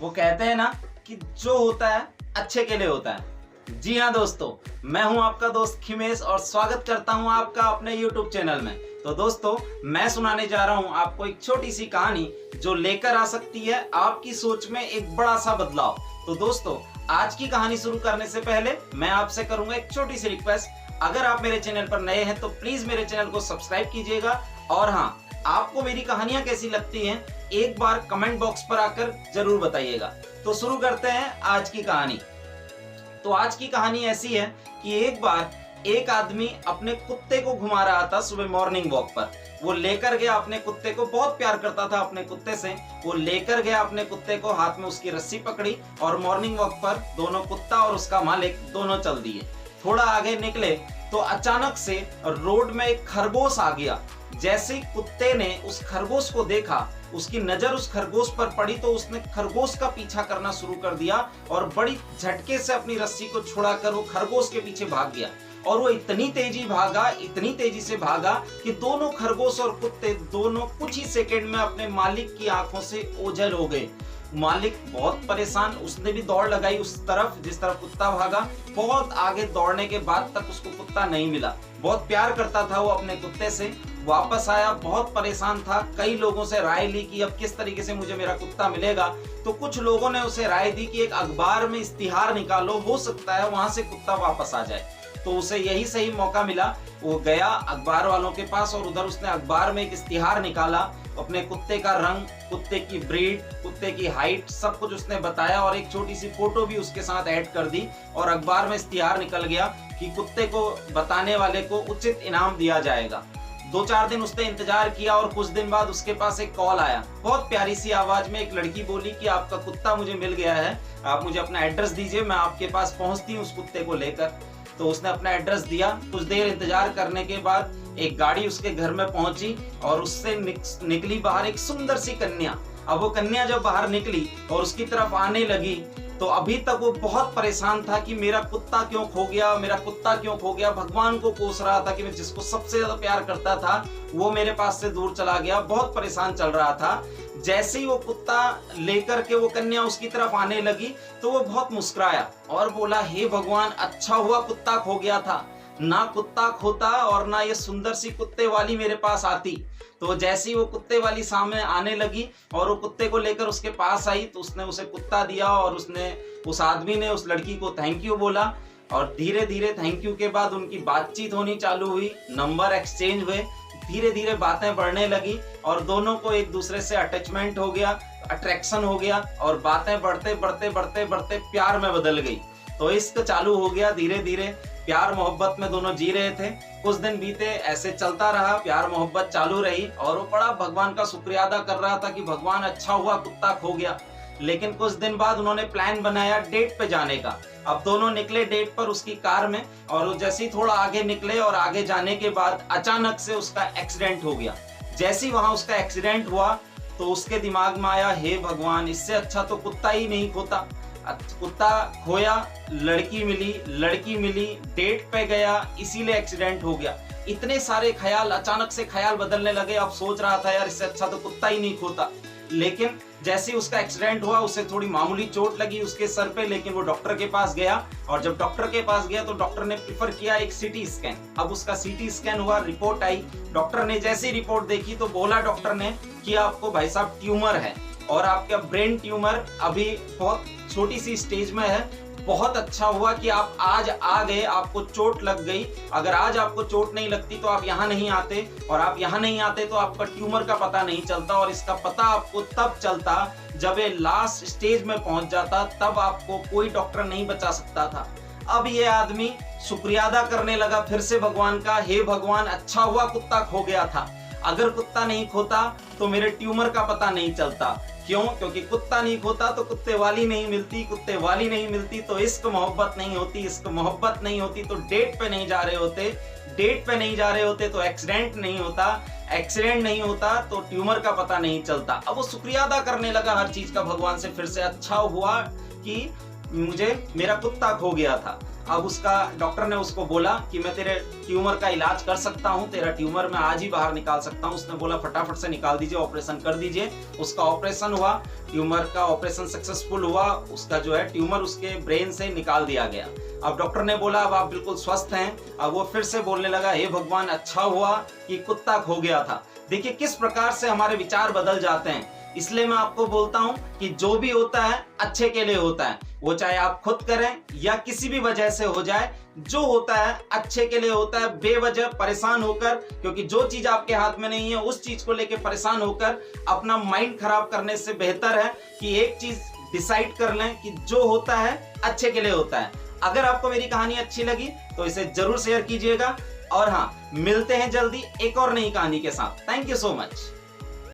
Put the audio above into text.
वो कहते हैं ना कि जो होता है अच्छे के लिए होता है। जी हाँ दोस्तों, मैं हूं आपका दोस्त खिमेश और स्वागत करता हूं आपका अपने YouTube चैनल में। तो दोस्तों, मैं सुनाने जा रहा हूं आपको एक छोटी सी कहानी जो लेकर आ सकती है आपकी सोच में एक बड़ा सा बदलाव। तो दोस्तों, आज की कहानी शुरू करने से पहले मैं आपसे करूंगा एक छोटी सी रिक्वेस्ट। अगर आप मेरे चैनल पर नए हैं तो प्लीज मेरे चैनल को सब्सक्राइब कीजिएगा और हाँ, आपको मेरी कहानियां कैसी लगती हैं एक बार कमेंट बॉक्स पर आकर जरूर बताइएगा। तो शुरू करते हैं आज की कहानी। तो आज की कहानी ऐसी है कि एक बार एक आदमी अपने कुत्ते को घुमा रहा था सुबह मॉर्निंग वॉक पर। वो लेकर गया अपने कुत्ते को, बहुत प्यार करता था अपने कुत्ते से। वो लेकर गया अपने कुत्ते को, हाथ में उसकी रस्सी पकड़ी और मॉर्निंग वॉक पर दोनों, कुत्ता और उसका मालिक, दोनों चल दिए। थोड़ा आगे निकले तो अचानक से रोड में एक खरगोश आ गया। जैसे ही कुत्ते ने उस खरगोश को देखा, उसकी नजर उस खरगोश पर पड़ी तो उसने खरगोश का पीछा करना शुरू कर दिया और बड़ी झटके से अपनी रस्सी को छुड़ाकर वो खरगोश के पीछे भाग गया। और वो इतनी तेजी से भागा कि दोनों खरगोश और कुत्ते दोनों कुछ ही सेकंड में अपने मालिक की आंखों से ओझल हो गए। मालिक बहुत परेशान, उसने भी दौड़ लगाई उस तरफ जिस तरफ कुत्ता भागा। बहुत आगे दौड़ने के बाद तक उसको कुत्ता नहीं मिला। बहुत प्यार करता था वो अपने कुत्ते से। वापस आया, बहुत परेशान था। कई लोगों से राय ली कि अब किस तरीके से मुझे मेरा कुत्ता मिलेगा। तो कुछ लोगों ने उसे राय दी कि एक अखबार में इश्तिहार निकालो, हो सकता है वहां से कुत्ता वापस आ जाए। तो उसे यही सही मौका मिला। वो गया अखबार वालों के पास और उधर उसने अखबार में एक इश्तिहार निकाला। अपने कुत्ते का रंग, कुत्ते की ब्रीड, कुत्ते की हाइट, सब कुछ उसने बताया और एक छोटी सी फोटो भी उसके साथ ऐड कर दी। और अखबार में इश्तिहार निकल गया कि कुत्ते को बताने वाले को उचित इनाम दिया जाएगा। 2-4 दिन उसने इंतजार किया और कुछ दिन बाद उसके पास एक कॉल आया। बहुत प्यारी सी आवाज में एक लड़की बोली कि आपका कुत्ता मुझे मिल गया है, आप मुझे अपना एड्रेस दीजिए, मैं आपके पास पहुंचती हूँ उस कुत्ते को लेकर। तो उसने अपना एड्रेस दिया। कुछ देर इंतजार करने के बाद एक गाड़ी उसके घर में पहुंची और उससे निकली बाहर एक सुंदर सी कन्या। अब वो कन्या जब बाहर निकली और उसकी तरफ आने लगी तो अभी तक वो बहुत परेशान था कि मेरा कुत्ता क्यों खो गया, मेरा कुत्ता क्यों खो गया। भगवान को कोस रहा था कि मैं जिसको सबसे ज्यादा प्यार करता था वो मेरे पास से दूर चला गया। बहुत परेशान चल रहा था। जैसे ही वो कुत्ता लेकर के वो कन्या उसकी तरफ आने लगी तो वो बहुत मुस्कुराया और बोला, हे भगवान, अच्छा हुआ कुत्ता खो गया था, ना कुत्ता खोता और ना ये सुंदर सी कुत्ते वाली मेरे पास आती। तो जैसे ही वो कुत्ते वाली सामने आने लगी और वो कुत्ते को लेकर उसके पास आई तो उसने उसे कुत्ता दिया और उस आदमी ने उस लड़की को थैंक यू बोला। और धीरे धीरे थैंक यू के बाद उनकी बातचीत होनी चालू हुई, नंबर एक्सचेंज हुए, धीरे धीरे बातें बढ़ने लगी और दोनों को एक दूसरे से अटैचमेंट हो गया, अट्रैक्शन हो गया और बातें बढ़ते बढ़ते बढ़ते बढ़ते प्यार में बदल गई। तो इश्क चालू हो गया। धीरे धीरे प्यार मोहब्बत में दोनों जी रहे थे। कुछ दिन बीते, ऐसे चलता रहा, प्यार मोहब्बत चालू रही और वो बड़ा भगवान का शुक्रिया अदा कर रहा था कि भगवान, अच्छा हुआ कुत्ता खो गया। लेकिन कुछ दिन बाद उन्होंने प्लान बनाया डेट पे जाने का। अब दोनों निकले डेट पर उसकी कार में और जैसे ही थोड़ा आगे निकले और आगे जाने के बाद अचानक से उसका एक्सीडेंट हो गया। जैसे ही वहां उसका एक्सीडेंट हुआ तो उसके दिमाग में आया, हे भगवान, इससे अच्छा तो कुत्ता ही नहीं खोता। कुत्ता खोया, लड़की मिली, डेट पे गया, इसीलिए एक्सीडेंट हो गया। इतने सारे ख्याल, अचानक से ख्याल बदलने लगे। अब सोच रहा था, यार, इससे अच्छा तो कुत्ता ही नहीं खोता। लेकिन जैसे ही उसका एक्सीडेंट हुआ उसे थोड़ी मामूली चोट लगी उसके सर पे, लेकिन वो डॉक्टर के पास गया और जब डॉक्टर के पास गया तो डॉक्टर ने प्रेफर किया एक सीटी स्कैन। अब उसका सीटी स्कैन हुआ, रिपोर्ट आई। डॉक्टर ने जैसी रिपोर्ट देखी तो बोला डॉक्टर ने कि आपको, भाई साहब, ट्यूमर है और आपका ब्रेन ट्यूमर अभी बहुत छोटी सी स्टेज में है। बहुत अच्छा हुआ कि आप आज आ गए, आपको चोट लग गई। अगर आज आपको चोट नहीं लगती तो आप यहाँ नहीं आते और आप यहाँ नहीं आते तो आपका ट्यूमर का पता नहीं चलता और इसका पता आपको तब चलता जब ये लास्ट स्टेज में पहुंच जाता, तब आपको कोई डॉक्टर नहीं बचा सकता था। अब ये आदमी शुक्रिया अदा करने लगा फिर से भगवान का, हे भगवान, अच्छा हुआ कुत्ता खो गया था। अगर कुत्ता नहीं खोता तो मेरे ट्यूमर का पता नहीं चलता। क्यों? क्योंकि कुत्ता नहीं खोता तो कुत्ते वाली नहीं मिलती, कुत्ते वाली नहीं मिलती तो इश्क मोहब्बत नहीं होती, इश्क मोहब्बत नहीं होती तो डेट पे नहीं जा रहे होते, डेट पे नहीं जा रहे होते तो एक्सीडेंट नहीं होता, एक्सीडेंट नहीं होता तो ट्यूमर का पता नहीं चलता। अब वो शुक्रिया अदा करने लगा हर चीज का भगवान से फिर से, अच्छा हुआ कि मुझे मेरा कुत्ता खो गया था। अब उसका डॉक्टर ने उसको बोला कि मैं तेरे ट्यूमर का इलाज कर सकता हूं, तेरा ट्यूमर मैं आज ही बाहर निकाल सकता हूं। उसने बोला फटाफट से निकाल दीजिए, ऑपरेशन कर दीजिए। उसका ऑपरेशन हुआ, ट्यूमर का ऑपरेशन सक्सेसफुल हुआ, उसका जो है ट्यूमर उसके ब्रेन से निकाल दिया गया। अब डॉक्टर ने बोला अब आप बिल्कुल स्वस्थ हैं। अब वो फिर से बोलने लगा, हे भगवान, अच्छा हुआ कि कुत्ता खो गया था। देखिए किस प्रकार से हमारे विचार बदल जाते हैं। इसलिए मैं आपको बोलता हूं कि जो भी होता है अच्छे के लिए होता है, वो चाहे आप खुद करें या किसी भी वजह से हो जाए, जो होता है अच्छे के लिए होता है। बेवजह परेशान होकर, क्योंकि जो चीज आपके हाथ में नहीं है उस चीज को लेकर परेशान होकर अपना माइंड खराब करने से बेहतर है कि एक चीज डिसाइड कर लें कि जो होता है अच्छे के लिए होता है। अगर आपको मेरी कहानी अच्छी लगी तो इसे जरूर शेयर कीजिएगा, और हाँ, मिलते हैं जल्दी एक और नई कहानी के साथ। Thank you so much.